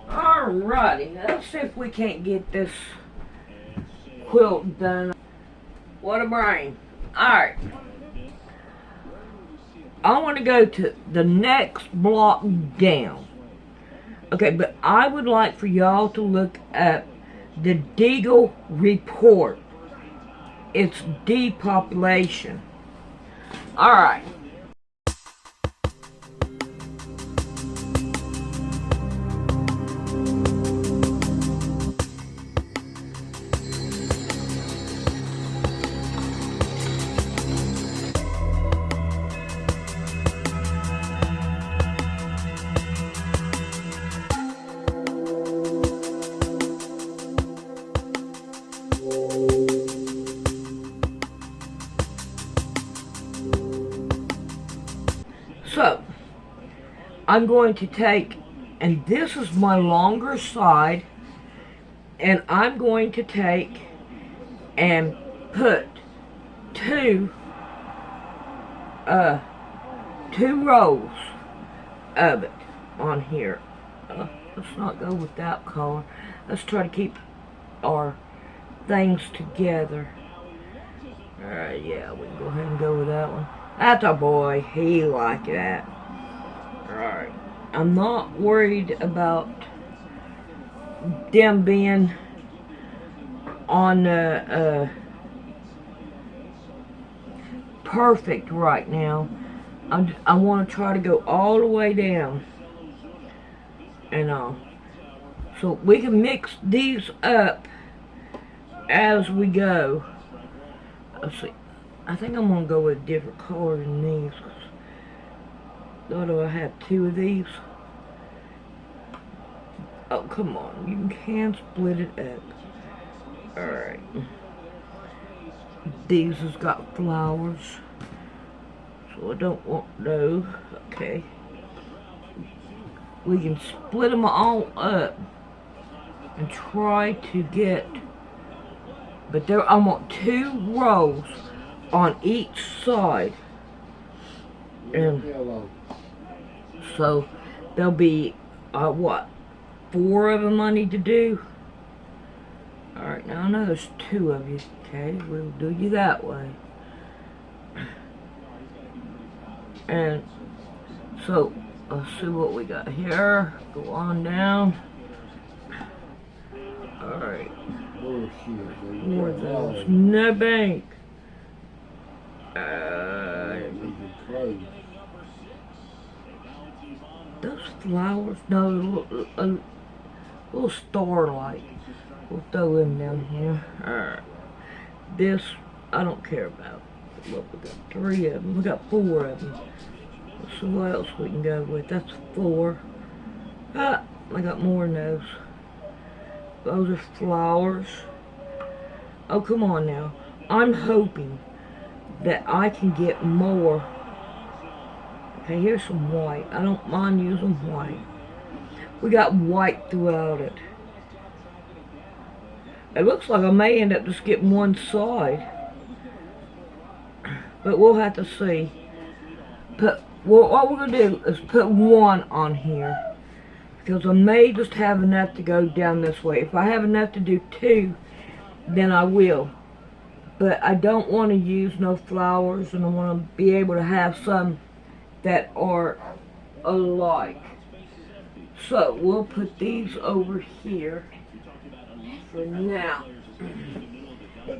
Alrighty, let's see if we can't get this quilt done. What a brain. Alright. I want to go to the next block down. Okay, but I would like for y'all to look at the Deagle report. It's depopulation. Alright. So, I'm going to take, and this is my longer side, and I'm going to take and put two rows of it on here. Let's not go with that color. Let's try to keep our things together. Alright, yeah, we can go ahead and go with that one. That's a boy. He like that. Alright. I'm not worried about them being on perfect right now. I want to try to go all the way down. And so we can mix these up as we go. Let's see. I think I'm going to go with a different color than these. Although I have two of these. Oh, come on. You can split it up. Alright. These has got flowers. So I don't want those. Okay. We can split them all up. And try to get... But there, I want 2 rows on each side, and so there'll be what, 4 of them I need to do. Alright, now I know there's 2 of you. Okay, we'll do you that way. And so let's see what we got here. Go on down. Alright, more of those. No bank. Those flowers, no, a little starlight. We'll throw them down here. Alright. This, I don't care about. Look, we got 3 of them. We got 4 of them. Let's see what else we can go with. That's 4. Ah, I got more than those. Those are flowers. Oh, come on now. I'm hoping that I can get more. Okay, here's some white. I don't mind using white. We got white throughout it. It looks like I may end up just getting one side. But we'll have to see. Well, what we're going to do is put 1 on here. Because I may just have enough to go down this way. If I have enough to do 2, then I will. But I don't want to use no flowers, and I want to be able to have some that are alike. So we'll put these over here for now.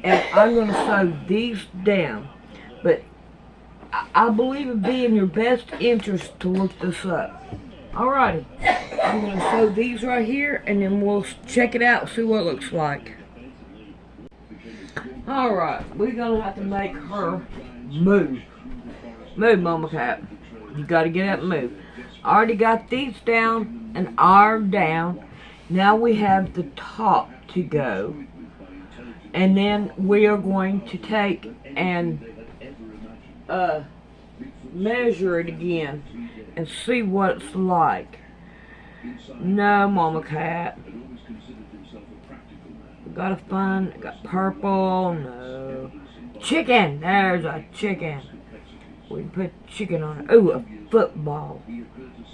And I'm going to sew these down. But I believe it'd be in your best interest to look this up. Alrighty. I'm going to sew these right here, and then we'll check it out and see what it looks like. Alright, we're going to have to make her move. Move, Mama Cat. You got to get up and move. I already got these down and are down. Now we have the top to go. And then we are going to take and measure it again and see what it's like. No, Mama Cat. Gotta find, got purple, no. Chicken, there's a chicken. We can put chicken on it. Ooh, a football,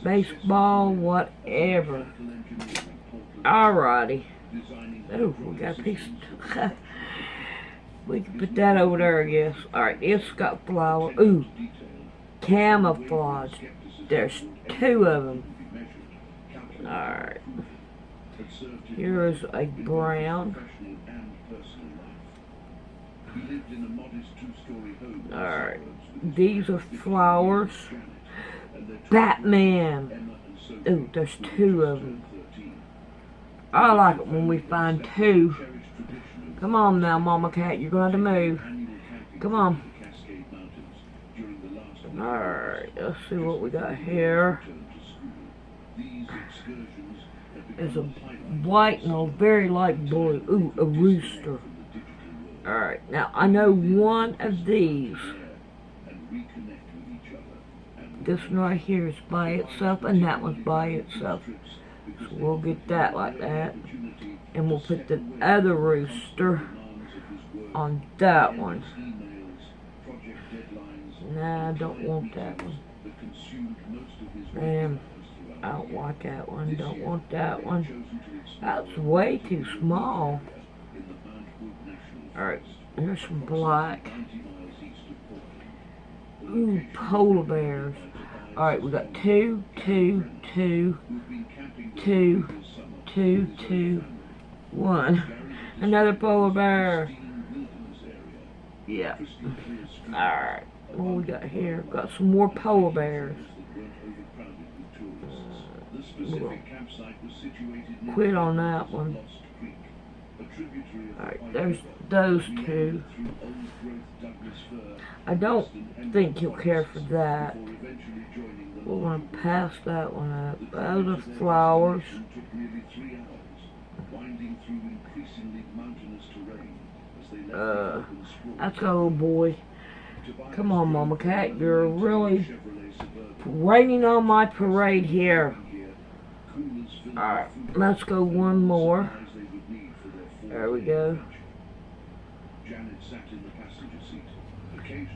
baseball, whatever. Alrighty. Oh, we got a piece of we can put that over there, I guess. Alright, it's got flower. Ooh, camouflage. There's 2 of them. Alright. Here is a brown. Alright. These are flowers. Batman. Ooh, there's 2 of them. I like it when we find 2. Come on now, Mama Cat, you're going to move. Come on. Alright, let's see what we got here. It's a white and a very light blue. Ooh, a rooster. Alright, now I know one of these. This one right here is by itself, and that one's by itself. So we'll get that like that. And we'll put the other rooster on that one. Nah, I don't want that one. And I don't like that one. Don't want that one. That's way too small. Alright, here's some black. Ooh, polar bears. Alright, we got 2, 2, 2, 2, 2, 2, 1. Another polar bear. Yeah. Alright, what we got here? Got some more polar bears. We'll quit on that one. Alright, there's those 2. I don't think he'll care for that. We're going to pass that one up. Those are flowers. That's a little boy. Come on, Mama Cat. You're really raining on my parade here. Alright, let's go one more. There we go.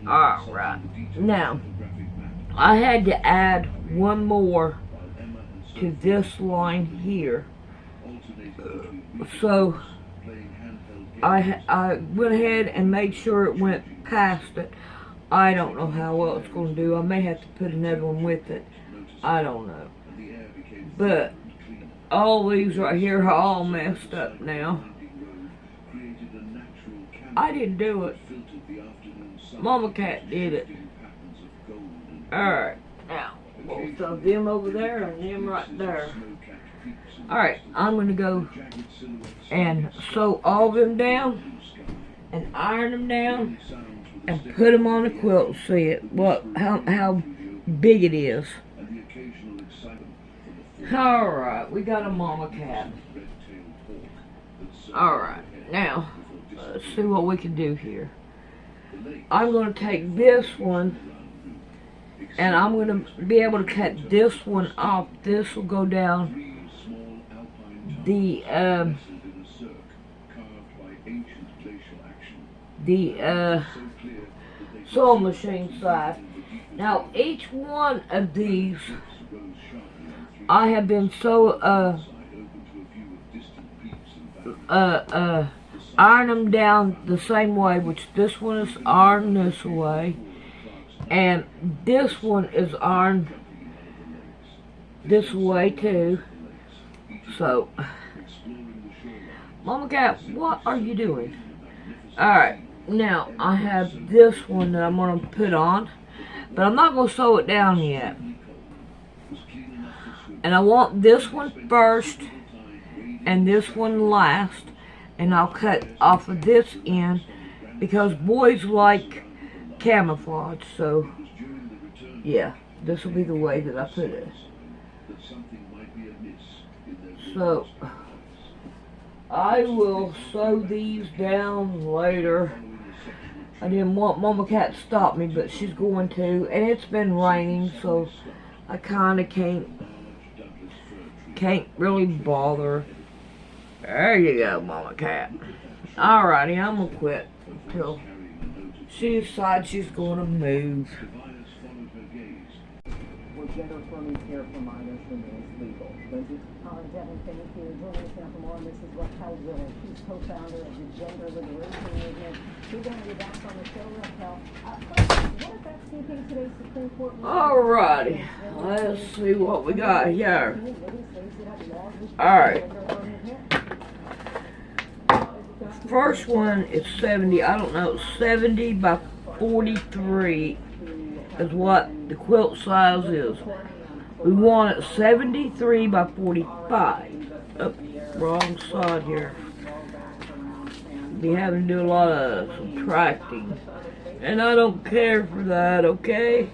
Alright, now I had to add one more to this line here. So I went ahead and made sure it went past it. I don't know how well it's going to do. I may have to put another one with it. I don't know. But all these right here are all messed up now. I didn't do it. Mama Cat did it. Alright, now we'll throw them over there and them right there. Alright, I'm going to go and sew all of them down and iron them down and put them on the quilt. See it, how big it is. Alright, we got a Mama Cat. Alright, now let's see what we can do here. I'm going to take this one and I'm going to be able to cut this one off. This will go down the sewing machine side. Now each one of these I have been iron them down the same way, which this one is ironed this way, and this one is ironed this way too. So, Mama Cat, what are you doing? Alright, now I have this one that I'm going to put on, but I'm not going to sew it down yet. And I want this one first and this one last. And I'll cut off of this end because boys like camouflage. So, yeah, this will be the way that I put it. So, I will sew these down later. I didn't want Mama Cat to stop me, but she's going to. And it's been raining, so I kind of can't really bother. There you go, Mama Cat. Alrighty, I'm gonna quit until she decides she's gonna move. Where gender affirming care providers remains legal. Devin, thank you. Joining us now for more on this is Raquel Willard. She's co-founder of the Gender Liberation Movement. We're going to be back on the show, Raquel. What is that speaking today's Supreme Court? Alrighty, let's see what we got here. Alright. First one is 70, I don't know, 70 by 43 is what the quilt size is. We want it 73 by 45. Oh, wrong side here. Be having to do a lot of subtracting. And I don't care for that, okay?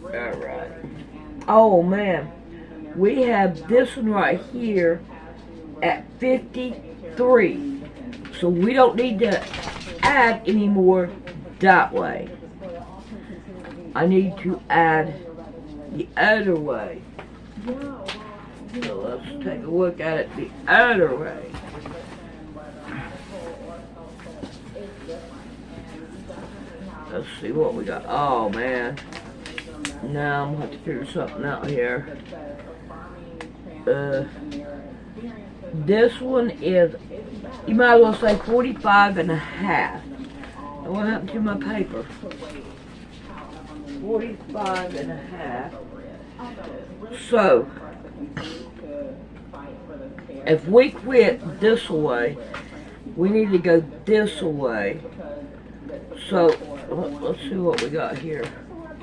Alright. Oh man. We have this one right here at 53. So we don't need to add any more that way. I need to add the other way. So let's take a look at it the other way. Let's see what we got. Oh man. Now I'm gonna have to figure something out here. This one is, you might as well say 45 and a half. And what happened to my paper? 45 and a half. So, if we quit this way, we need to go this way. So, let's see what we got here.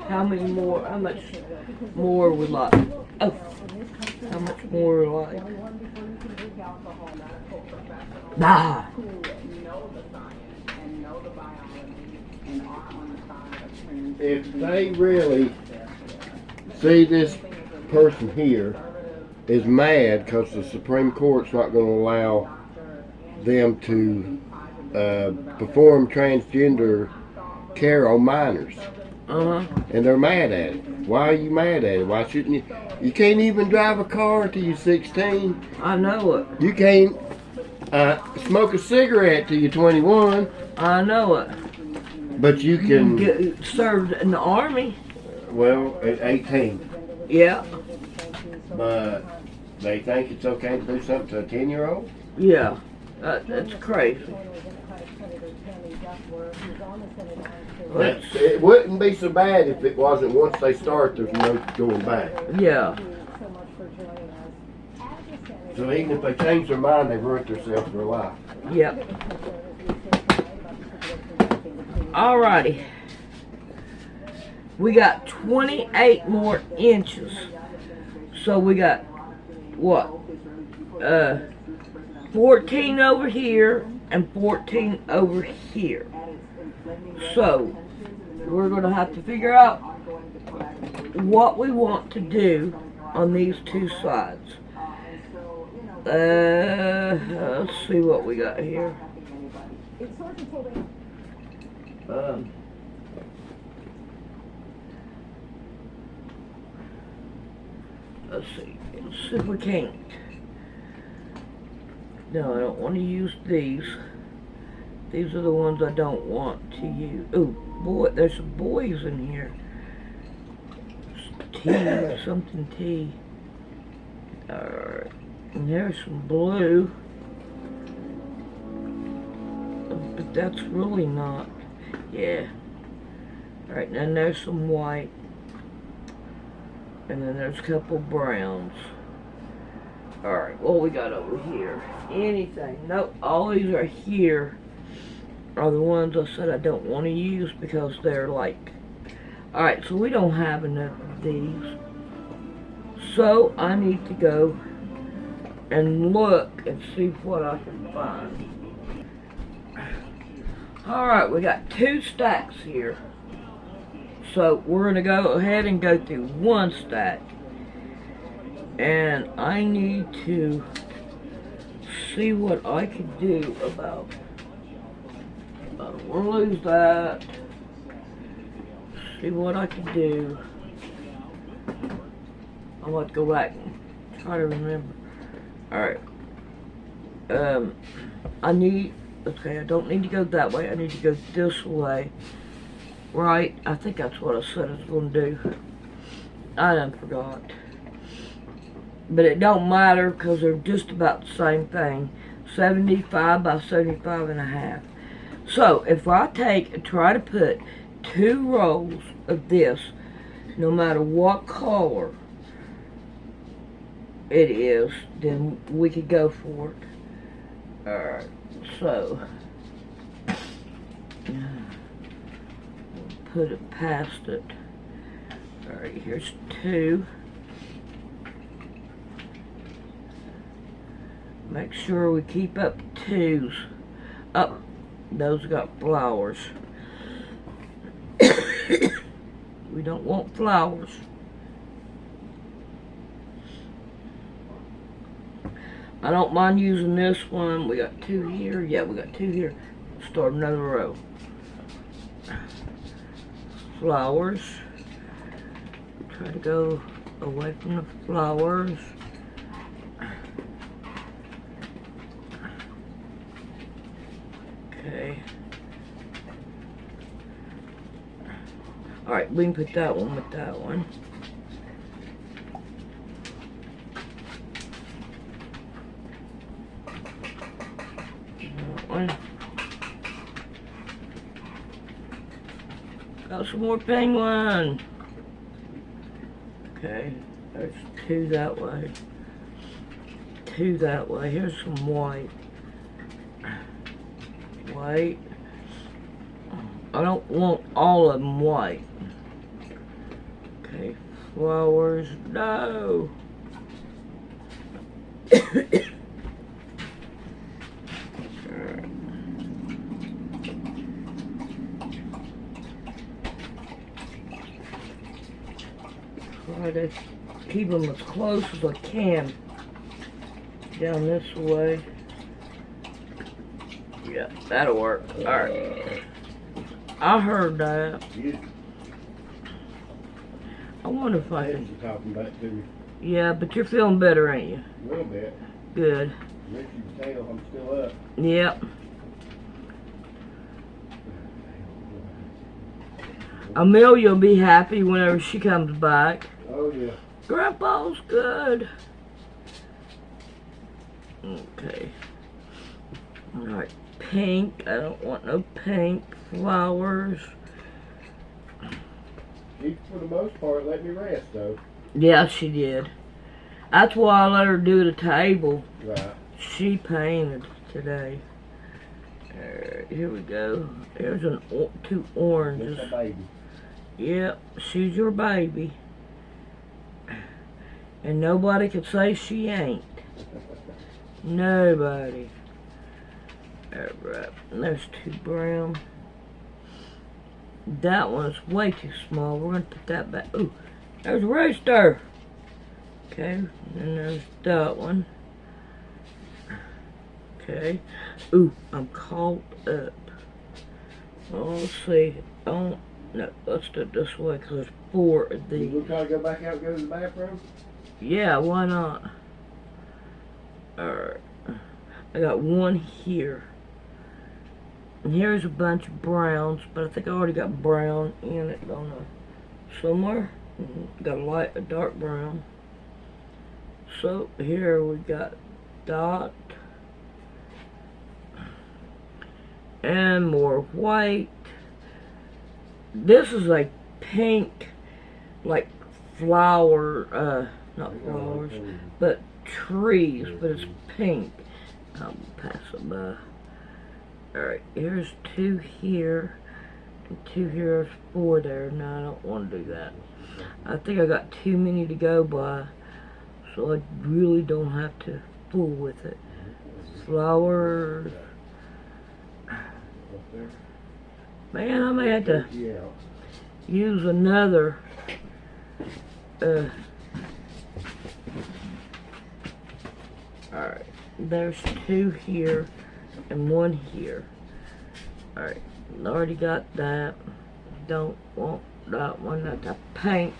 How much more we like? Oh, how much more we like? Nah. If they really see this person here is mad because the Supreme Court's not going to allow them to perform transgender care on minors, and they're mad at it. Why are you mad at it? Why shouldn't you? You can't even drive a car till you're 16. I know it. You can't smoke a cigarette till you're 21. I know it. But you can get served in the army. Well, at 18. Yeah. But they think it's okay to do something to a 10-year-old? Yeah. That's crazy. It wouldn't be so bad if it wasn't once they start, there's no going back. Yeah. So even if they change their mind, they've ruined themselves for life. Yep. Alrighty. We got 28 more inches. So we got, what? 14 over here and 14 over here. So, we're going to have to figure out what we want to do on these two sides. Let's see what we got here. Let's see if we can't. No, I don't want to use these. These are the ones I don't want to use. Oh, boy, there's some boys in here. Tea, something tea. Alright, and there's some blue. But that's really not. Yeah. Alright, and then there's some white. And then there's a couple browns. Alright, what we got over here? Anything. Nope, all these are here are the ones I said I don't want to use because they're like... Alright, so we don't have enough of these. So I need to go and look and see what I can find. Alright, we got 2 stacks here. So we're going to go ahead and go through 1 stack. And I need to see what I can do about it. I don't want to lose that. See what I can do. I'm going to go back and try to remember. Alright. Okay, I don't need to go that way. I need to go this way. Right? I think that's what I said I was going to do. I done forgot. but it don't matter because they're just about the same thing. 75 by 75 and a half. So if I take and try to put 2 rolls of this, no matter what color it is, then we could go for it. Alright, so put it past it. Alright, here's 2. Make sure we keep up 2s. Up, those got flowers. We don't want flowers. I don't mind using this one. We got 2 here. Yeah, we got 2 here. Start another row. Flowers. Try to go away from the flowers. Okay. Alright, we can put that one with that one. That one. Got some more penguin. Okay, there's 2 that way. 2 that way. Here's some white. White. I don't want all of them white. Okay, flowers. No. Try to keep them as close as I can. Down this way. Yeah, that'll work. Alright. I heard that. I wonder if I can. Talking back to me. Yeah, but you're feeling better, ain't you? A little bit. Good. Makes you tell I'm still up. Yep. Amelia will be happy whenever she comes back. Oh yeah. Grandpa's good. Okay. Alright, pink. I don't want no pink. Flowers. She, for the most part, let me rest, though. Yeah, she did. That's why I let her do the table. Right. She painted today. Here we go. There's 2 oranges. That's a baby. Yep, she's your baby. And nobody can say she ain't. Nobody. Alright, there's 2 brown. That one's way too small. We're going to put that back. Ooh, there's a rooster. Okay, and there's that one. Okay. Ooh, I'm caught up. Well, let's see. Oh, no, let's do it this way because there's 4 of these. You try to go back out and go to the bathroom? Yeah, why not? Alright. I got 1 here. And here's a bunch of browns, but I think I already got brown in it, don't I? Somewhere. Got a dark brown. So here we got dot. And more white. This is like pink, like flower, not flowers, but trees, but it's pink. I'll pass it by. Alright, here's 2 here, and 2 here, there's 4 there. No, I don't want to do that. I think I got too many to go by, so I really don't have to fool with it. Flowers. Man, I may have to use another, alright, there's 2 here and 1 here. Alright, already got that. Don't want that one. That's a pink.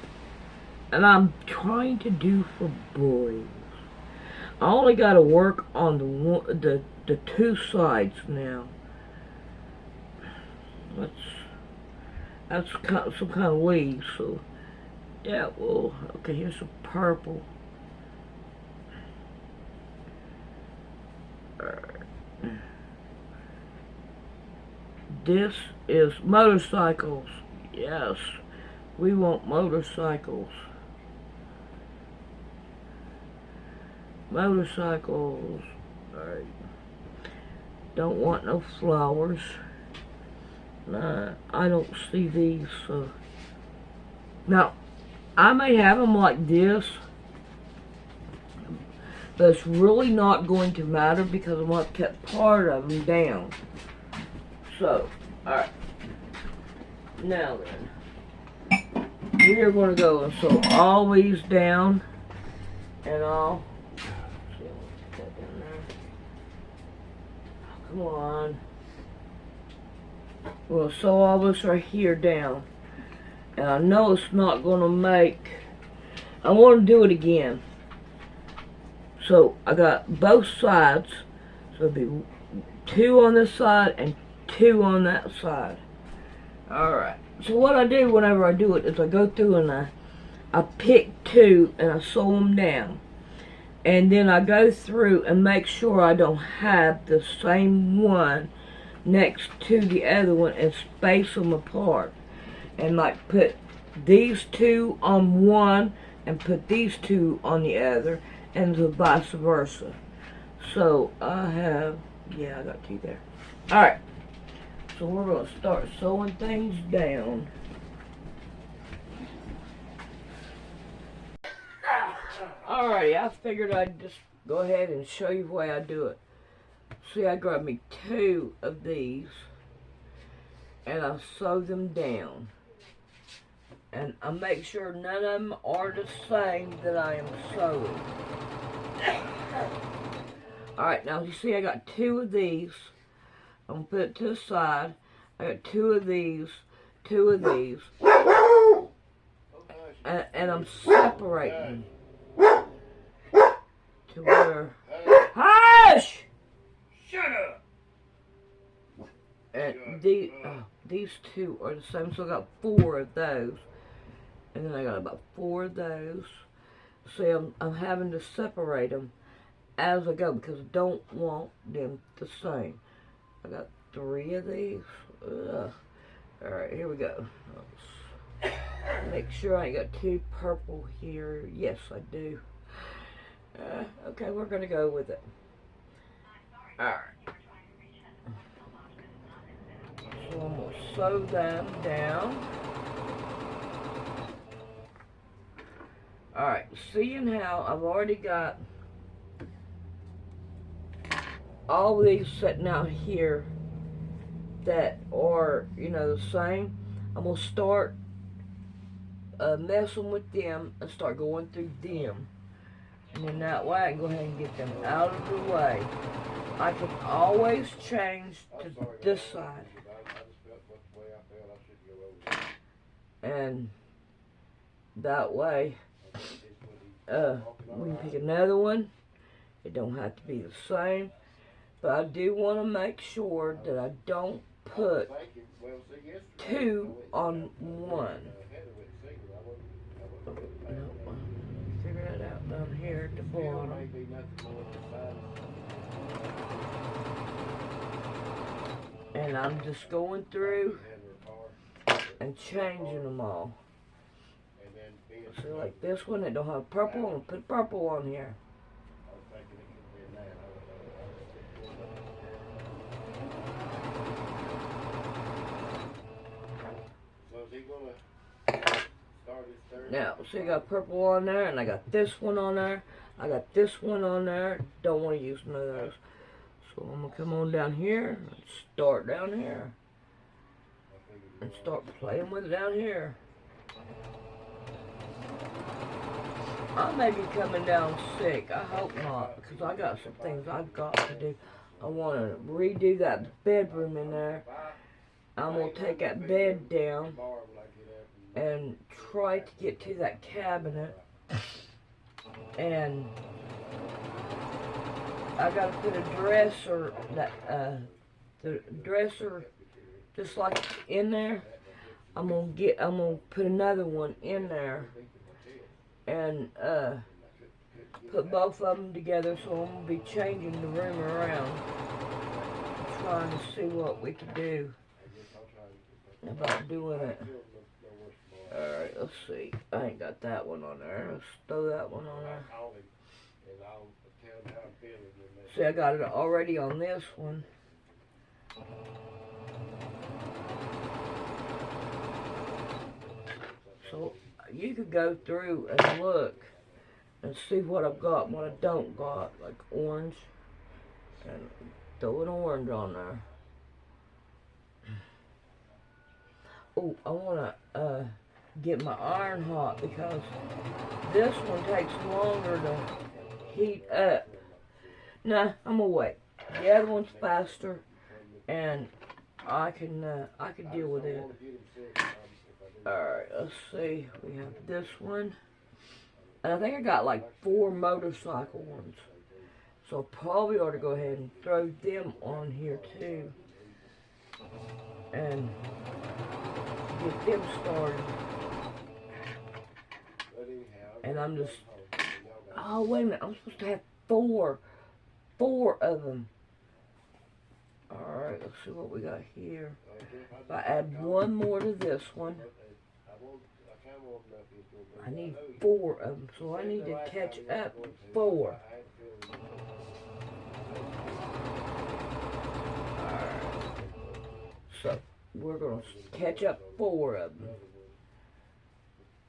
And I'm trying to do for boys. I only got to work on the 2 sides now. That's some kind of leaves. So yeah, well, okay. Here's some purple. This is motorcycles. Yes, we want motorcycles. Motorcycles. Alright. Don't want no flowers. Nah, I don't see these. So. Now, I may have them like this, but it's really not going to matter because I'm going to cut part of them down. So, alright. Now then, we are going to go and sew all these down, and I'll, see, I'll put that down there. Oh, come on. We'll sew all this right here down. And I know it's not going to make, I want to do it again. So I got both sides, so it'll be 2 on this side and 2 on that side. Alright, so what I do whenever I do it is I go through and I pick 2 and I sew them down. And then I go through and make sure I don't have the same one next to the other one and space them apart. And like put these 2 on one and put these 2 on the other, and the vice versa. So I have, yeah, I got 2 there. Alright, so we're going to start sewing things down. Alrighty, I figured I'd just go ahead and show you the way I do it. See, I grabbed me 2 of these and I sew them down. And I make sure none of them are the same that I am sewing. Alright, now you see I got 2 of these. I'm going to put it to the side. I got 2 of these, 2 of these. And I'm separating to where... Hush! Shut up! And these 2 are the same, so I got 4 of those. And then I got about 4 of those. See, I'm having to separate them as I go because I don't want them the same. I got 3 of these. Alright, here we go. Make sure I ain't got 2 purple here. Yes, I do. Okay, we're going to go with it. Alright. So I'm going to sew them down. Alright, seeing how I've already got all these sitting out here that are, you know, the same, I'm going to start messing with them and start going through them. And then that way I can go ahead and get them out of the way. I can always change to this side. And that way, we can pick another one. It don't have to be the same. But I do want to make sure that I don't put 2 on one. Figure that out down here at the bottom. And I'm just going through and changing them all. So like this one, it don't have purple, I'm going to put purple on here. Now, so I got purple on there, and I got this one on there. I got this one on there. Don't want to use none of those. So I'm going to come on down here and start down here. And start playing with it down here. I may be coming down sick. I hope not, because I got some things I've got to do. I want to redo that bedroom in there. I'm going to take that bed down and try to get to that cabinet. And I got to put a dresser, the dresser just like in there. I'm gonna put another one in there, and put both of them together, so I'm going to be changing the room around. Trying to see what we can do about doing it. Alright, let's see. I ain't got that one on there. Let's throw that one on there. See, I got it already on this one. So you could go through and look and see what I've got and what I don't got, like orange, and throw an orange on there. Oh, I want to get my iron hot because this one takes longer to heat up. Nah, I'm gonna wait. The other one's faster, and I can deal with it. Alright, let's see. We have this one. And I think I got like 4 motorcycle ones. So I probably ought to go ahead and throw them on here too. And get them started. And I'm just... Oh, wait a minute. I'm supposed to have 4. 4 of them. Alright, let's see what we got here. If I add 1 more to this one, I need 4 of them, so I need to catch up 4. Alright. So, we're going to catch up 4 of them.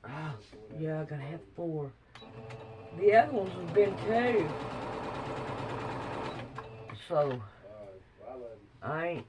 Oh, yeah, I gotta have 4. The other ones have been 2. So, I ain't